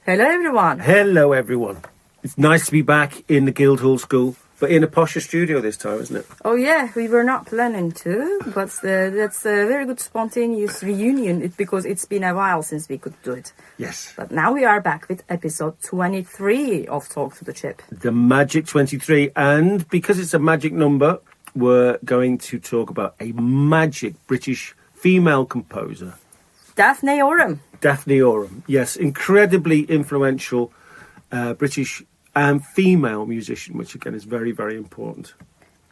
Hello, everyone. Hello, everyone. It's nice to be back in the Guildhall School, but in a posher studio this time, isn't it? Oh, yeah, we were not planning to, but that's a very good spontaneous reunion because it's been a while since we could do it. Yes. But now we are back with episode 23 of Talk to the Chip. The Magic 23, and because it's a magic number, we're going to talk about a magic British female composer. Daphne Oram. Daphne Oram, yes, incredibly influential British and female musician, which again is very, very important.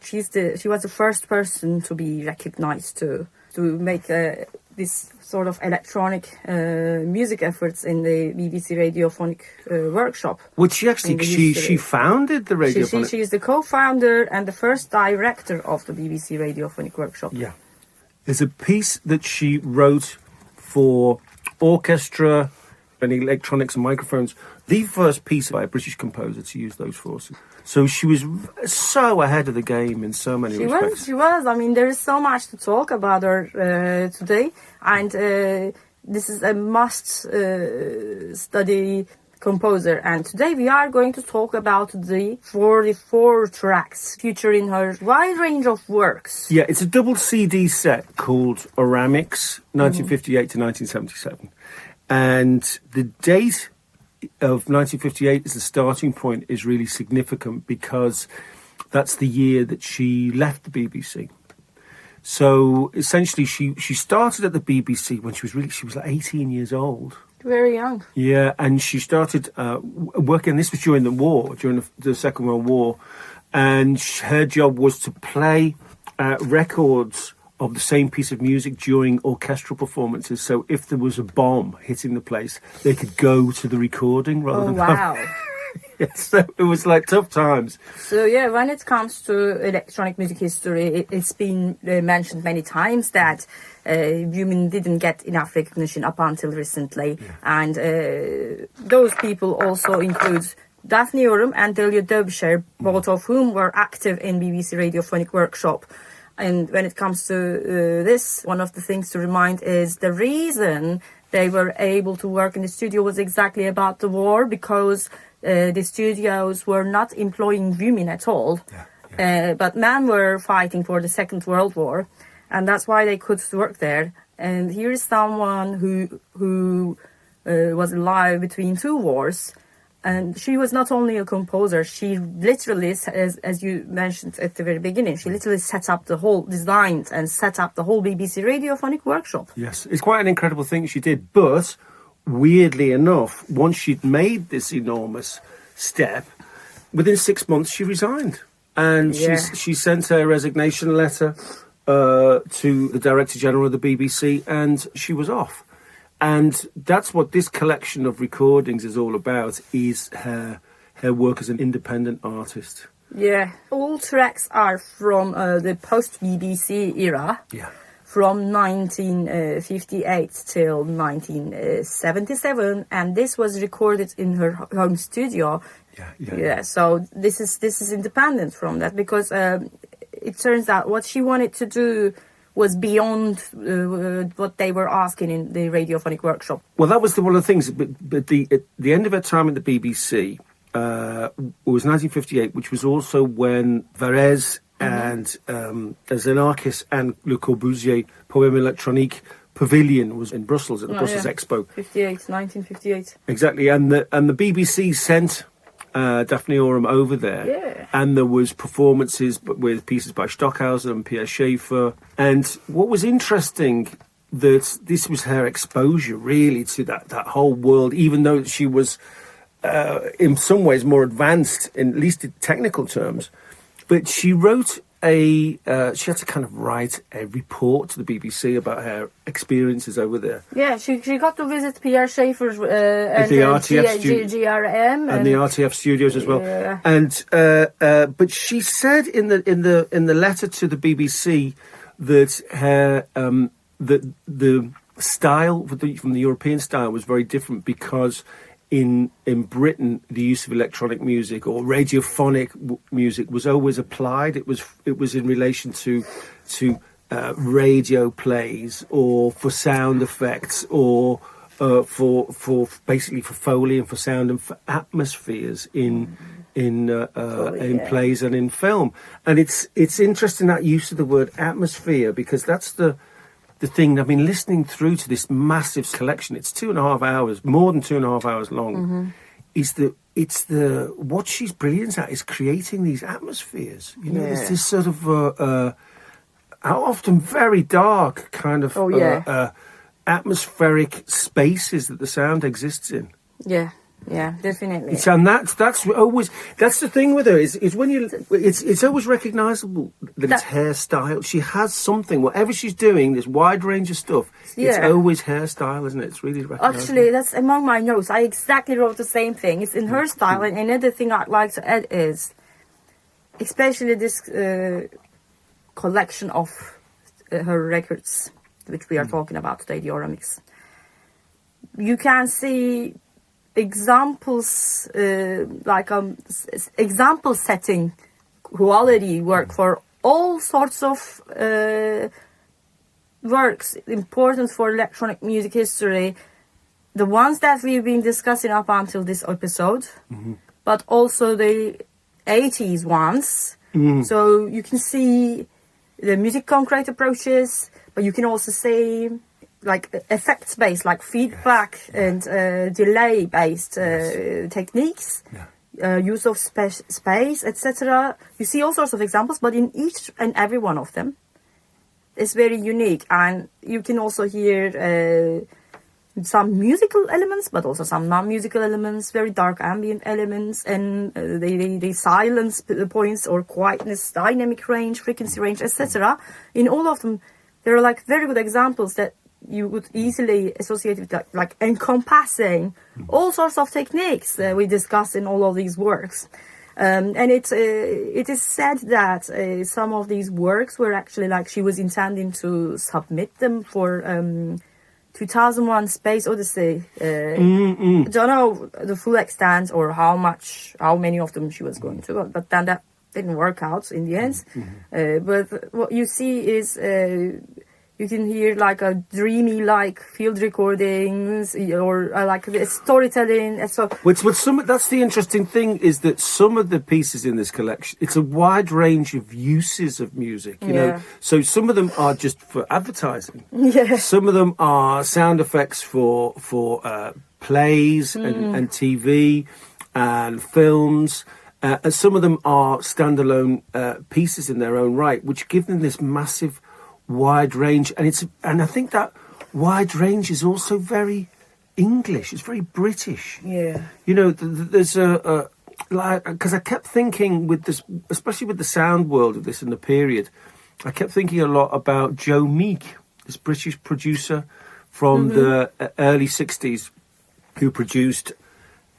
She was the first person to be recognized to make this sort of electronic music efforts in the BBC Radiophonic Workshop. Which she founded the Radiophonic. She is the co-founder and the first director of the BBC Radiophonic Workshop. Yeah, there's a piece that she wrote for orchestra and electronics and microphones, the first piece by a British composer to use those forces. So she was so ahead of the game in so many respects. She was. I mean, there is so much to talk about her today. And this is a must-study composer. And today we are going to talk about the 44 tracks featuring her wide range of works. Yeah, it's a double CD set called Oramics, 1958 to 1977. And the date of 1958 as the starting point is really significant because that's the year that she left the BBC. So essentially she started at the BBC when she was like 18 years old. Very young. Yeah, and she started working, this was during the war, during the Second World War, and her job was to play records of the same piece of music during orchestral performances. So if there was a bomb hitting the place, they could go to the recording rather than... Wow. So it was like tough times. So yeah, when it comes to electronic music history, it's been mentioned many times that women didn't get enough recognition up until recently. Yeah. And those people also include Daphne Oram and Delia Derbyshire, both of whom were active in BBC Radiophonic Workshop. And when it comes to this, one of the things to remind is the reason they were able to work in the studio was exactly about the war, because the studios were not employing women at all. Yeah. But men were fighting for the Second World War, and that's why they could work there. And here is someone who was alive between two wars. And she was not only a composer, she literally, as you mentioned at the very beginning, she literally designed and set up the whole BBC Radiophonic Workshop. Yes, it's quite an incredible thing she did. But weirdly enough, once she'd made this enormous step, within 6 months she resigned. And she sent her resignation letter to the Director General of the BBC, and she was off. And that's what this collection of recordings is all about, is her work as an independent artist. Yeah, all tracks are from the post-BBC era, from 1958 till 1977, and this was recorded in her home studio. Yeah. So this is independent from that, because it turns out what she wanted to do was beyond what they were asking in the Radiophonic Workshop. Well, that was one of the things. But at the end of her time at the BBC was 1958, which was also when Varese and Xenakis and Le Corbusier Poème Électronique Pavilion was in Brussels at the Brussels Expo. 1958. Exactly, and the BBC sent Daphne Oram over there, and there was performances with pieces by Stockhausen and Pierre Schaeffer. And what was interesting, that this was her exposure really to that whole world, even though she was in some ways more advanced, in at least in technical terms. But she wrote she had to kind of write a report to the BBC about her experiences over there. Yeah, she got to visit Pierre Schaeffer's at the RTF GRM and the RTF studios as well. Yeah. And but she said in the letter to the BBC that her the style from the European style was very different, because in Britain, the use of electronic music or radiophonic music was always applied. It was in relation to radio plays, or for sound effects, or for basically for Foley and for sound and for atmospheres in plays and in film. And it's interesting that use of the word atmosphere, because that's the thing. I've been listening through to this massive collection. It's 2.5 hours, more than 2.5 hours long. It's the what she's brilliant at is creating these atmospheres. You know, there's this sort of often very dark kind of atmospheric spaces that the sound exists in. Yeah, definitely. And that's always the thing with her is when you it's always recognisable that it's hairstyle. She has something, whatever she's doing, this wide range of stuff. It's always hairstyle, isn't it? It's really recognisable. Actually, that's among my notes. I exactly wrote the same thing. It's in her style, and another thing I'd like to add is, especially this collection of her records, which we are talking about today, the Oramics. You can see examples example setting quality work for all sorts of works important for electronic music history, the ones that we've been discussing up until this episode, but also the 80s ones. So you can see the music concrete approaches, but you can also see like effects based, like feedback and delay based techniques, use of space, etc. You see all sorts of examples, but in each and every one of them, it's very unique. And you can also hear some musical elements, but also some non-musical elements, very dark ambient elements, and the silence points or quietness, dynamic range, frequency range, etc. In all of them, there are like very good examples that you would easily associate with like encompassing all sorts of techniques that we discuss in all of these works. And it is said that some of these works were actually like she was intending to submit them for 2001 Space Odyssey. Don't know the full extent or how many of them she was going to, but then that didn't work out in the end. But what you see is you can hear like a dreamy like field recordings or like the storytelling. So that's the interesting thing, is that some of the pieces in this collection, it's a wide range of uses of music, you know. So some of them are just for advertising. Some of them are sound effects for plays and TV and films. And some of them are standalone pieces in their own right, which give them this massive wide range, and I think that wide range is also very English. It's very British. You know, there's because I kept thinking with this, especially with the sound world of this in the period, I kept thinking a lot about Joe Meek, this British producer from the early 60s, who produced.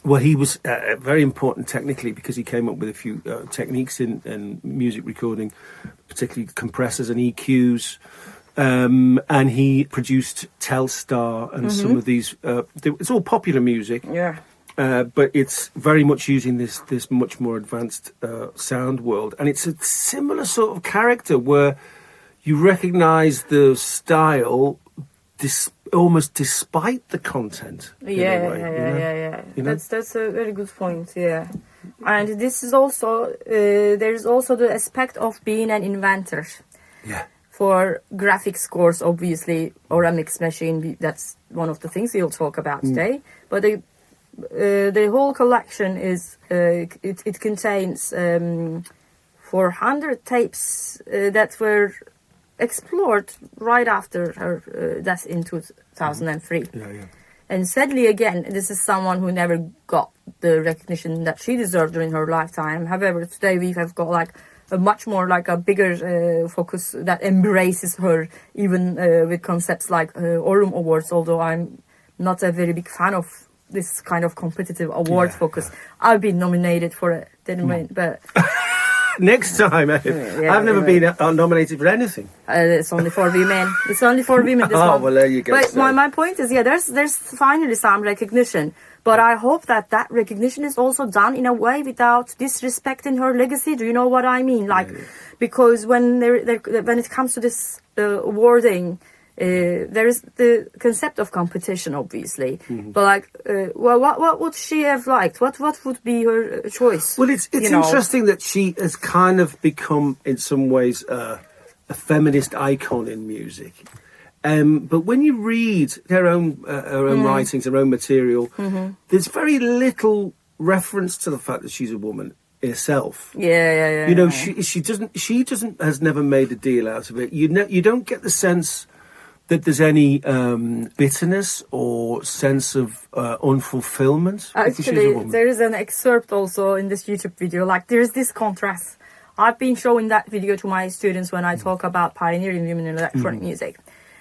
Well, he was very important technically because he came up with a few techniques in music recording, particularly compressors and EQs. And he produced Telstar and some of these. It's all popular music, but it's very much using this much more advanced sound world. And it's a similar sort of character where you recognise the style almost despite the content. Yeah. You know? That's a very good point. And this is also there's also the aspect of being an inventor. For graphic scores, obviously, Oramics machine. That's one of the things we'll talk about today. But the whole collection is it contains 400 tapes that were explored right after her death in 2003. And sadly, again, this is someone who never got the recognition that she deserved during her lifetime. However, today we have got like a much more like a bigger focus that embraces her, even with concepts like Oram Awards, although I'm not a very big fan of this kind of competitive award focus. I've been nominated for it, didn't win, but... Next time, I've never been nominated for anything. It's only for women. It's only for women. This one. Well, there you go. But my point is, there's finally some recognition. But I hope that recognition is also done in a way without disrespecting her legacy. Do you know what I mean? Like, because when it comes to this awarding, there is the concept of competition, obviously, but like, well, what would she have liked? What would be her choice? Well, it's interesting that she has kind of become, in some ways, a feminist icon in music. But when you read her own writings, her own material, there's very little reference to the fact that she's a woman herself. Yeah. You know, she doesn't has never made a deal out of it. You don't get the sense that there's any bitterness or sense of unfulfillment. Actually, there is an excerpt also in this YouTube video. Like, there's this contrast. I've been showing that video to my students when I talk about pioneering women in electronic music.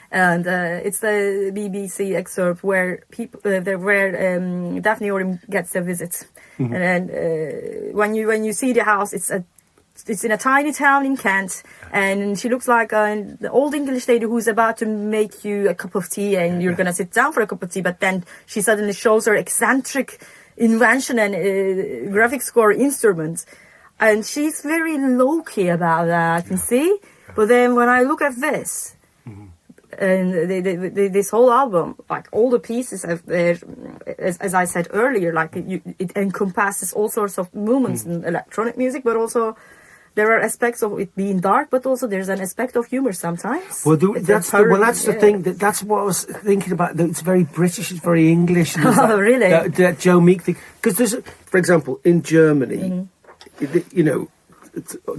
And it's the BBC excerpt where Daphne Oram gets a visit. And then when you see the house, it's in a tiny town in Kent, and she looks like an old English lady who's about to make you a cup of tea, and you're gonna sit down for a cup of tea. But then she suddenly shows her eccentric invention and graphic score instrument, and she's very low key about that. You see, but then when I look at this. And this whole album, like all the pieces of there, as I said earlier, like it encompasses all sorts of movements in electronic music, but also there are aspects of it being dark, but also there's an aspect of humor sometimes. Well, that's the thing. That's what I was thinking about. It's very British. It's very English. Oh, really? That Joe Meek thing. Because there's, for example, in Germany, you know.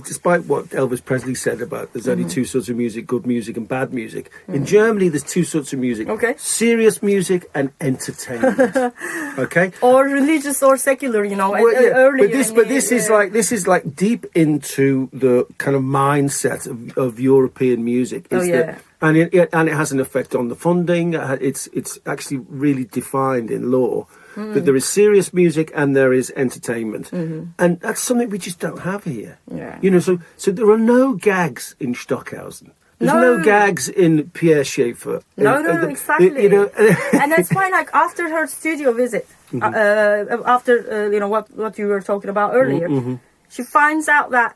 Despite what Elvis Presley said about there's only two sorts of music, good music and bad music. In Germany, there's two sorts of music. Okay. Serious music and entertainment. Okay. Or religious or secular, you know. Well, earlier but this is like deep into the kind of mindset of European music. And it has an effect on the funding. It's actually really defined in law. That there is serious music and there is entertainment, and that's something we just don't have here. Yeah. You know, so there are no gags in Stockhausen. There's no gags in Pierre Schaeffer. No, exactly. You know, and that's why, like, after her studio visit, after you know what you were talking about earlier, she finds out that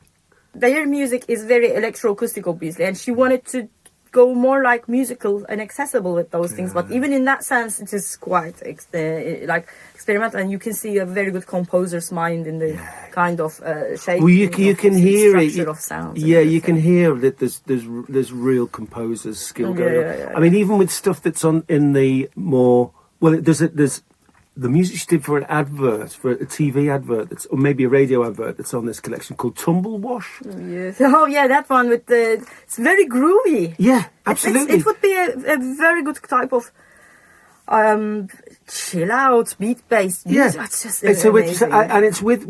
their music is very electroacoustic, obviously, and she wanted to go more like musical and accessible with those things. But even in that sense, it is quite like experimental, and you can see a very good composer's mind in the kind of shape. Well, you can hear it. Of sound. Yeah, you can hear that there's real composer's skill going on. I mean, even with stuff that's on in the more there's the music she did for an advert, for a TV advert, or maybe a radio advert that's on this collection called Tumble Wash. Yes. Oh, yeah, that one with the... It's very groovy. Yeah, absolutely. It would be a very good type of chill out, beat based music. Yeah, it's just amazing. And it's with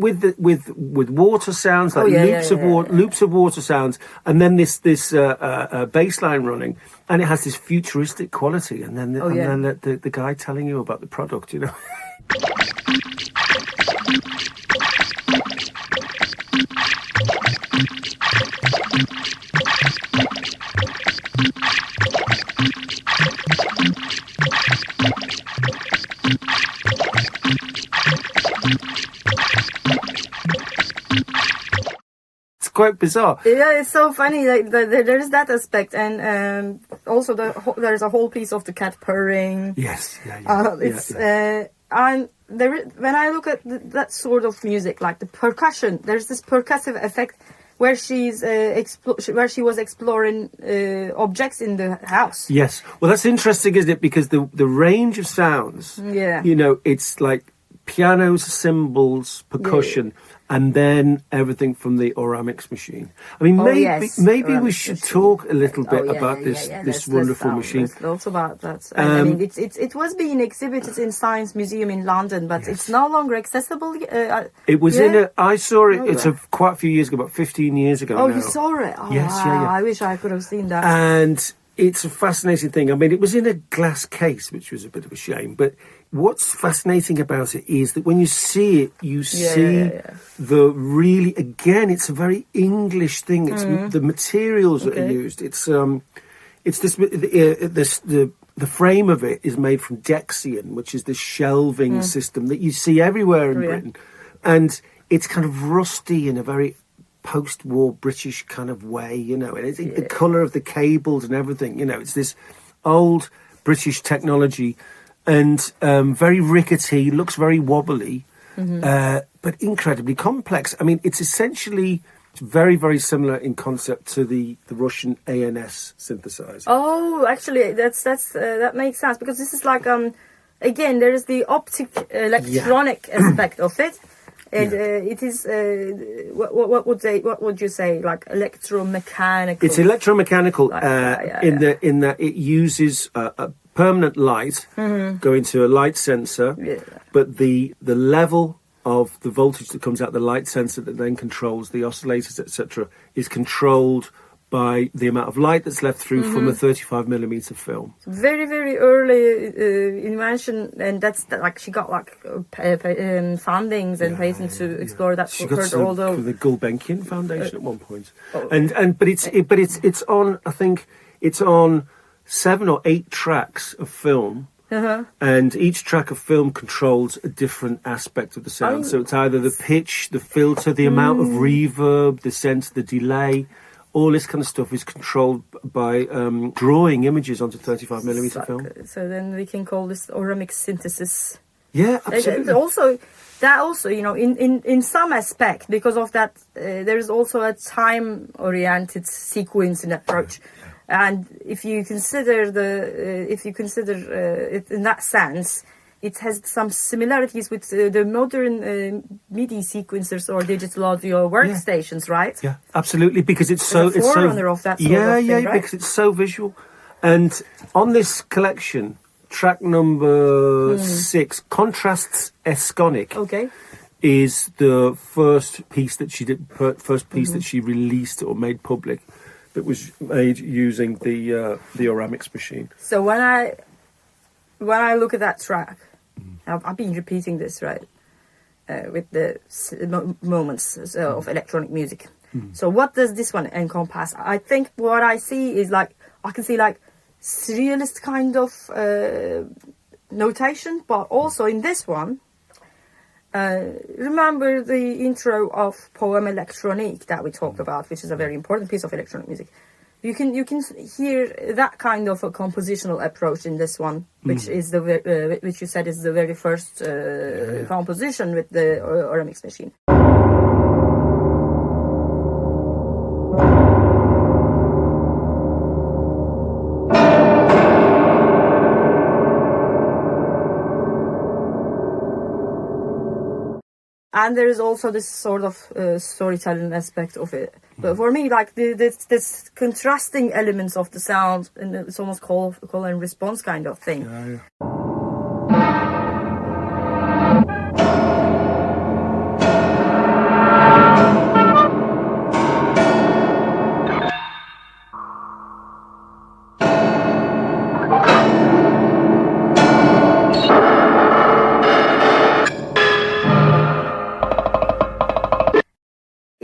water sounds, like loops of water sounds, and then this bass line running, and it has this futuristic quality, and then the guy telling you about the product, you know. Quite bizarre. Yeah, it's so funny. Like there's that aspect, and also there's a whole piece of the cat purring. Yes, and when I look at that sort of music, like the percussion, there's this percussive effect where she was exploring objects in the house. Yes, well, that's interesting, isn't it? Because the range of sounds. Yeah. You know, it's like pianos, cymbals, percussion. And then everything from the Oramics machine. I mean, maybe we should talk a little bit about this wonderful machine. Also about that. I mean, it was being exhibited in Science Museum in London, but it's no longer accessible. It was I saw it. It's quite a few years ago, about 15 years ago. Oh, now. You saw it? Oh, yes, wow. I wish I could have seen that. And it's a fascinating thing. I mean, it was in a glass case, which was a bit of a shame, but. What's fascinating about it is that when you see it, you see the really, again, it's a very English thing. It's the materials that are used. It's this the frame of it is made from Dexian, which is this shelving system that you see everywhere in Britain, and it's kind of rusty in a very post-war British kind of way, you know. And it's the colour of the cables and everything, you know. It's this. old British technology, and very rickety, looks very wobbly, but incredibly complex. I mean, it's essentially very, very similar in concept to the Russian ANS synthesizer. Oh, actually, that makes sense, because this is like again, there is the optic electronic aspect of it, and it is what would you say, like electromechanical? It's electromechanical Like, in that it uses a permanent light going to a light sensor, but the level of the voltage that comes out the light sensor that then controls the oscillators, etc., is controlled by the amount of light that's left through from a 35mm film. Very, very early invention, and that's like she got like fundings and patents to explore that She got further. Although the Gulbenkian Foundation at one point, but it's on, I think it's on 7 or 8 tracks of film. And each track of film controls a different aspect of the sound. So it's either the pitch, the filter, the amount of reverb, the sense, the delay. All this kind of stuff is controlled by drawing images onto 35mm film. So then we can call this Oramics synthesis. Yeah, absolutely. And also, you know, in some aspect, because of that, there is also a time-oriented sequencing approach. And if you consider it in that sense, it has some similarities with the modern MIDI sequencers or digital audio workstations, right? Yeah, absolutely, because it's forerunner of that sort of thing, right? Because it's so visual. And on this collection, track number 6, Contrasts Esconic, is the first piece that she did, that she released or made public, that was made using the Oramics machine. So when I look at that track, I've been repeating this, right, with the moments of electronic music. So what does this one encompass? I think what I see is like, I can see like surrealist kind of notation, but also in this one, remember the intro of Poème électronique that we talked about, which is a very important piece of electronic music. You can hear that kind of a compositional approach in this one, which is which you said is the very first composition with the Oramics machine. And there is also this sort of storytelling aspect of it. But for me, like this contrasting elements of the sound, and it's almost call and response kind of thing.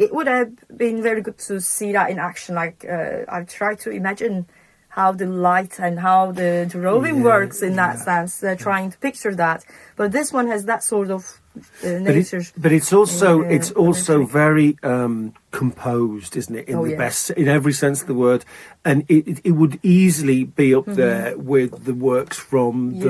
It would have been very good to see that in action. Like I've tried to imagine how the light and how the drawing works in that sense, trying to picture that. But this one has that sort of nature. But it's also very composed, isn't it? In every sense of the word, and it would easily be up there with the works from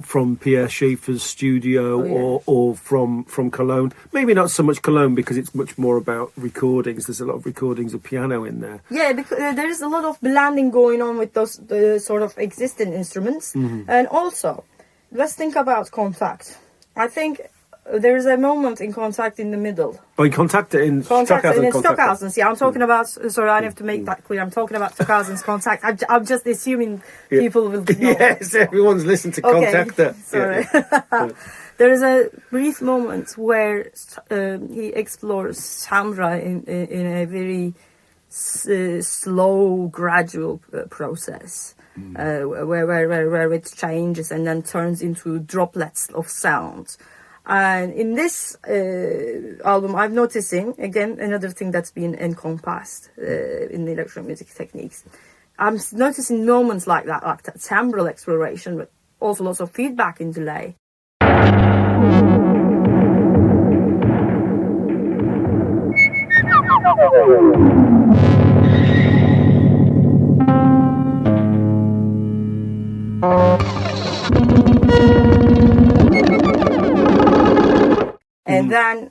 from Pierre Schaeffer's studio or from Cologne. Maybe not so much Cologne, because it's much more about recordings. There's a lot of recordings of piano in there. Yeah, because there is a lot of blending going on with those sort of existing instruments, and also let's think about Contact. I think there is a moment in Contact in the middle. Oh, in Contact in Stockhausen. Yeah, I'm talking about. Sorry, I have to make that clear. I'm talking about Stockhausen's Contact. I'm just assuming people will know. Yes, everyone's listened to Contact. Sorry. There is a brief moment where he explores Samra in a very slow, gradual process. Where it changes and then turns into droplets of sound. And in this album, I'm noticing, again, another thing that's been encompassed in the electronic music techniques. I'm noticing moments like that timbral exploration, but also lots of feedback and delay. then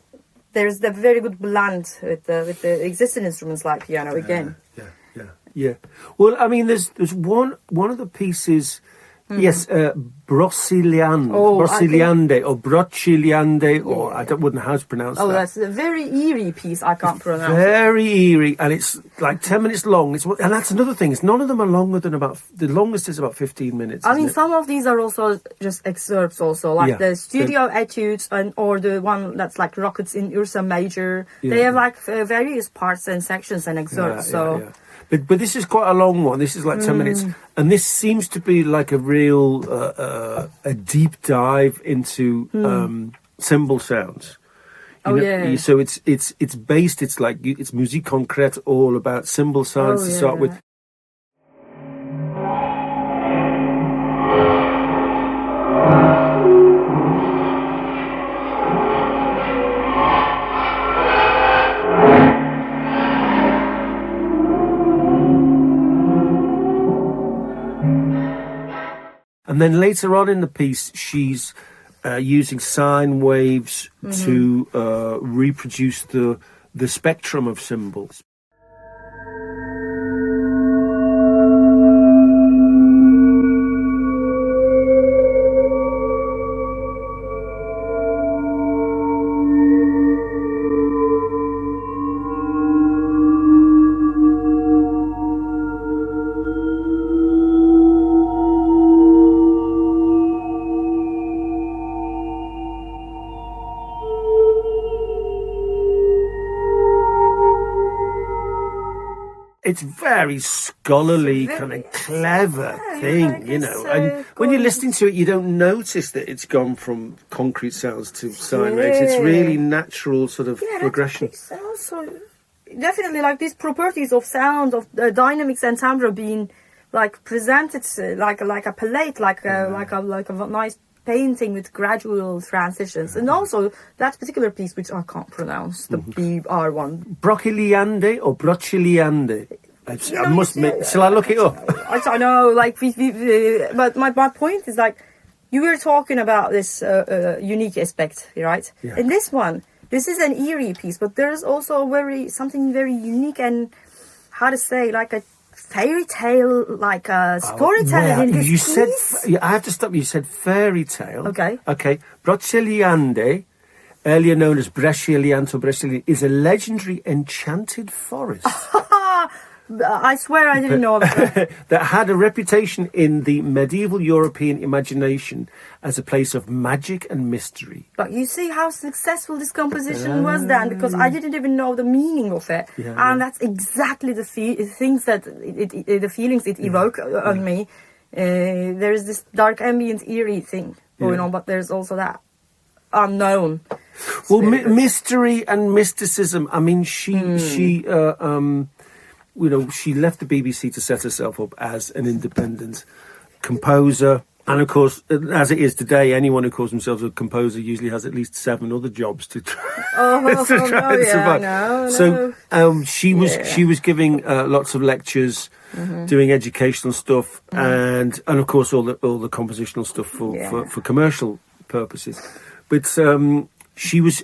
there's the very good blend with the existing instruments like piano again. Yeah. Well, I mean, there's one of the pieces. Yes, Brociliande or Brociliande, or I wouldn't know how to pronounce that. Oh, that's a very eerie piece. I can't pronounce. Very eerie, and it's like 10 minutes long. And that's another thing. None of them are longer than the longest is about 15 minutes. I mean, some of these are also just excerpts, also like the studio etudes, or the one that's like Rockets in Ursa Major. They have like various parts and sections and excerpts. But this is quite a long one. This is like 10 minutes, and this seems to be like a real a deep dive into cymbal sounds. So it's based. It's like it's musique concrète, all about cymbal sounds to start with. And then later on in the piece, she's using sine waves to reproduce the spectrum of cymbals. It's very scholarly, kind of clever thing, you know. And when you're listening to it, you don't notice that it's gone from concrete sounds to sine waves. It's really natural sort of progression. Also, definitely, like these properties of sound, of dynamics and timbre being like presented like a palette, like a nice painting with gradual transitions. And also that particular piece, which I can't pronounce, the BR one. Brociliande or Brociliande? I must admit, shall I look it up? I don't know, like, but my point is, like, you were talking about this unique aspect, right? Yeah. In this one, this is an eerie piece, but there's also something very unique and, how to say, like a fairy tale, like a storytelling in this piece. I have to stop you. You said fairy tale. Okay. Brociliande, earlier known as Brescialianto Bresciali, is a legendary enchanted forest. I swear I didn't know of that. That had a reputation in the medieval European imagination as a place of magic and mystery. But you see how successful this composition was then, because I didn't even know the meaning of it. And that's exactly the things that the feelings it evoked on me. There's this dark ambient eerie thing going on, but there's also that unknown. Well, mystery and mysticism. I mean, she left the BBC to set herself up as an independent composer. And of course, as it is today, anyone who calls themselves a composer usually has at least 7 other jobs to try, and survive. So she was giving lots of lectures, doing educational stuff, and of course all the compositional stuff for commercial purposes. But she was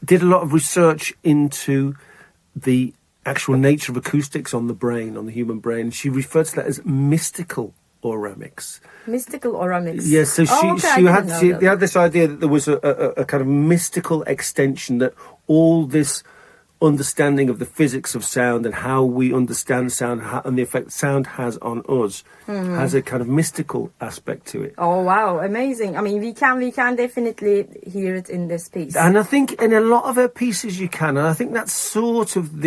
did a lot of research into the actual nature of acoustics on the brain, on the human brain. She referred to that as mystical Oramics. Mystical Oramics. Yes, so she had this idea that there was a kind of mystical extension, that all this understanding of the physics of sound and how we understand sound and the effect sound has on us has a kind of mystical aspect to it. Oh wow, amazing. I mean, we can definitely hear it in this piece. And I think in a lot of her pieces you can, and I think that's sort of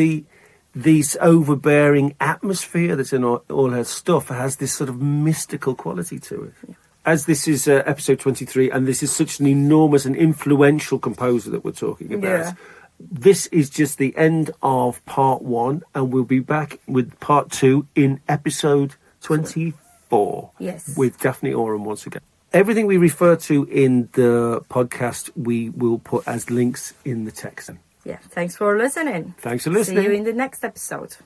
this overbearing atmosphere that's in all her stuff has this sort of mystical quality to it. Yeah. As this is episode 23, and this is such an enormous and influential composer that we're talking about, this is just the end of part 1, and we'll be back with part 2 in episode 24 with Daphne Oram once again. Everything we refer to in the podcast, we will put as links in the text. Yeah, thanks for listening. Thanks for listening. See you in the next episode.